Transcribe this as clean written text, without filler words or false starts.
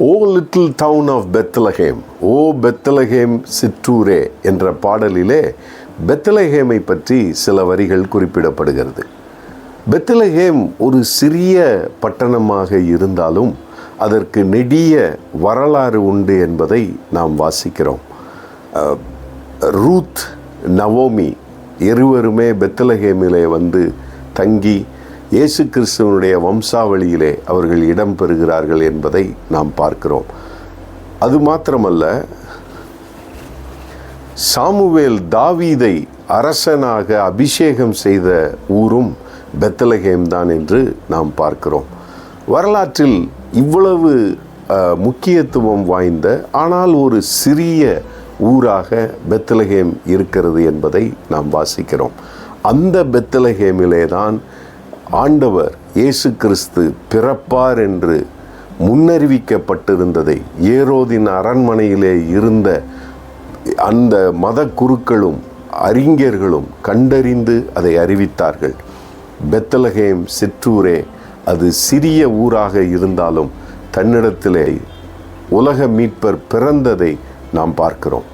O little town of Bethlehem, ஓ Bethlehem சிற்றூரே என்ற பாடலிலே பெத்லஹேமை பற்றி சில வரிகள் குறிப்பிடப்படுகிறது. பெத்லஹேம் ஒரு சிறிய பட்டணமாக இருந்தாலும் அதற்கு நெடிய வரலாறு உண்டு என்பதை நாம் வாசிக்கிறோம். ரூத், நவோமி இருவருமே பெத்லஹேமிலே வந்து தங்கி இயேசு கிறிஸ்துவனுடைய வம்சாவளியிலே அவர்கள் இடம் பெறுகிறார்கள் என்பதை நாம் பார்க்கிறோம். அது மாத்திரமல்ல, சாமுவேல் தாவீதை அரசனாக அபிஷேகம் செய்த ஊரும் பெத்லஹேம் தான் என்று நாம் பார்க்கிறோம். வரலாற்றில் இவ்வளவு முக்கியத்துவம் வாய்ந்த ஆனால் ஒரு சிறிய ஊராக பெத்லஹேம் இருக்கிறது என்பதை நாம் வாசிக்கிறோம். அந்த பெத்லஹேமிலே தான் ஆண்டவர் இயேசு கிறிஸ்து பிறப்பார் என்று முன்னறிவிக்கப்பட்டிருந்ததை ஏரோதின் அரண்மனையிலே இருந்த அந்த மத குருக்களும் அறிஞர்களும் கண்டறிந்து அதை அறிவித்தார்கள். பெத்லஹேம் சிற்றூரே அது சிறிய ஊராக இருந்தாலும் தன்னிடத்திலே உலக மீட்பர் பிறந்ததை நாம் பார்க்கிறோம்.